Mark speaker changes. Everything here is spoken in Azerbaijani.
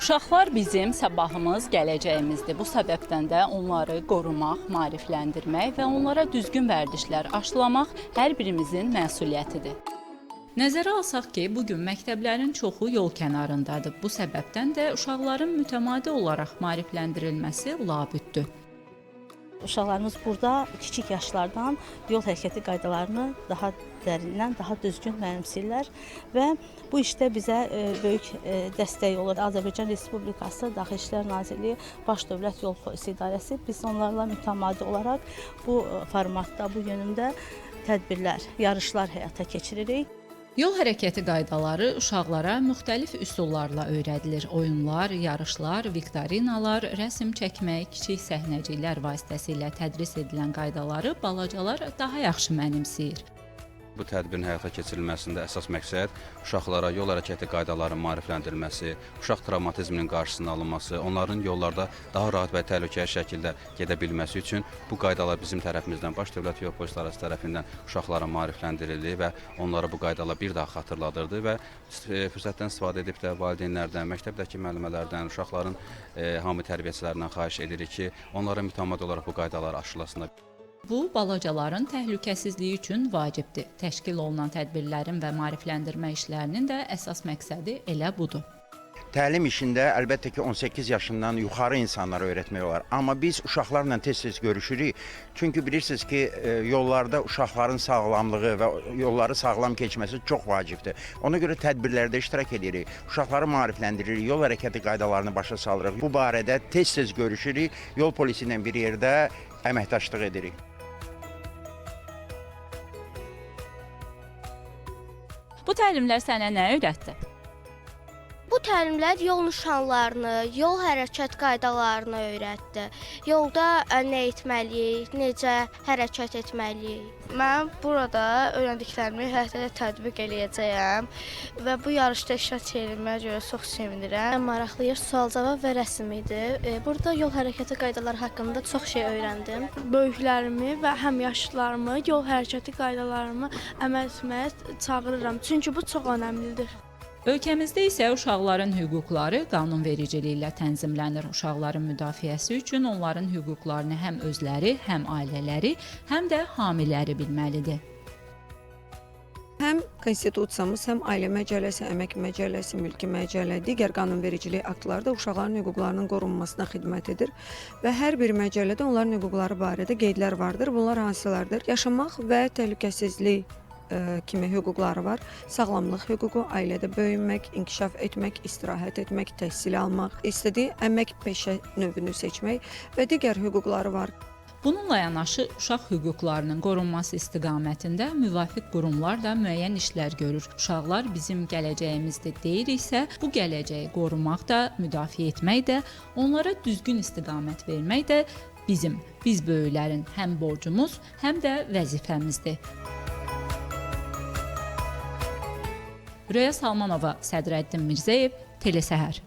Speaker 1: Uşaqlar bizim sabahımız, gələcəyimizdir. Bu səbəbdən də onları qorumaq, maarifləndirmək və onlara düzgün vərdişlər aşılamaq hər birimizin məsuliyyətidir. Nəzərə alsaq ki, bugün məktəblərin çoxu yol kənarındadır. Bu səbəbdən də uşaqların mütəmadi olaraq maarifləndirilməsi labüddür.
Speaker 2: Uşaqlarımız burada kiçik yaşlardan yol hərəkəti qaydalarını daha dərindən, daha düzgün mənimsəyirlər və bu işdə bizə böyük dəstək olur. Azərbaycan Respublikası Daxili İşlər Nazirliyi Baş Dövlət Yol Polisi İdarəsi biz onlarla mütəmadi olaraq bu formatda, bu yönümdə tədbirlər, yarışlar həyata keçiririk.
Speaker 1: Yol hərəkəti qaydaları uşaqlara müxtəlif üsullarla öyrədilir. Oyunlar, yarışlar, viktorinalar, rəsm çəkmək, kiçik səhnəciklər vasitəsilə tədris edilən qaydaları balacalar daha yaxşı mənimsəyir.
Speaker 3: Bu tədbirin həyata keçirilməsində əsas məqsəd uşaqlara yol hərəkəti qaydalarının maarifləndirilməsi, uşaq travmatizminin qarşısının alınması, onların yollarda daha rahat və təhlükəli şəkildə gedə bilməsi üçün bu qaydalar bizim tərəfimizdən, Baş Dövlət Yol Polisi İdarəsi tərəfindən uşaqlara maarifləndirildi və onlara bu qaydalar bir daha xatırladırdı və fürsətdən istifadə edib də valideynlərdən, məktəbdəki müəllimələrdən, uşaqların hami tərbiyəçilərindən xahiş edirik ki, onlara mütəmadi olaraq bu qaydaları aşılasınlar.
Speaker 1: Bu, balacaların təhlükəsizliyi üçün vacibdir. Təşkil olunan tədbirlərin və maarifləndirmə işlərinin də əsas məqsədi elə budur.
Speaker 4: Təlim işində əlbəttə ki 18 yaşından yuxarı insanlara öyrətmək olar. Amma biz uşaqlarla tez-tez görüşürük. Çünki bilirsiniz ki, yollarda uşaqların sağlamlığı və yolları sağlam keçməsi çox vacibdir. Ona görə tədbirlərdə iştirak edirik. Uşaqları maarifləndiririk, yol hərəkəti qaydalarını başa salırıq. Bu barədə tez-tez görüşürük. Yol polisi ilə bir yerdə əməkdaşlıq edirik.
Speaker 1: Bu təlimlər sənə nə öyrətdi?
Speaker 5: Bu təlimlər yol nişanlarını, yol hərəkət qaydalarını öyrətdi. Yolda nə etməliyik, necə hərəkət etməliyik.
Speaker 6: Mən burada öyrəndiklərimi həyata tətbiq eləyəcəyəm və bu yarışda iştirak etməyimə görə çox sevinirəm.
Speaker 7: Ən maraqlı yer sual-cavab və rəsm idi. Burada yol hərəkəti qaydaları haqqında çox şey öyrəndim.
Speaker 6: Böyüklərimi və həmyaşıdlarımı yol hərəkəti qaydalarını əməl etməyə çağırıram. Çünki bu çox önəmlidir.
Speaker 1: Ölkəmizdə isə uşaqların hüquqları qanunvericiliklə tənzimlənir. Uşaqların müdafiəsi üçün onların hüquqlarını həm özləri, həm ailələri, həm də hamiləri bilməlidir.
Speaker 8: Həm konstitusiyamız, həm Ailə Məcəlləsi, Əmək Məcəlləsi, Mülki Məcəllə, digər qanunvericilik aktları da uşaqların hüquqlarının qorunmasına xidmət edir və hər bir məcəllədə onların hüquqları barədə qeydlər vardır. Bunlar hansılardır? Yaşamaq və təhlükəsizlik kimi hüquqları var. Sağlamlıq hüququ, ailədə böyümək, inkişaf etmək, istirahət etmək, təhsil almaq, istədiyi əmək peşə növünü seçmək və digər hüquqları var.
Speaker 1: Bununla yanaşı uşaq hüquqlarının qorunması istiqamətində müvafiq qurumlar da müəyyən işlər görür. Uşaqlar bizim gələcəyimizdir deyiriksə, bu gələcəyi qorumaq da, müdafiə etmək də, onlara düzgün istiqamət vermək də biz böyüklərin həm borcumuz, həm də vəzifəmizdir. Röya Salmanova, Sədrəddin Mirzəyev, Telesəhər.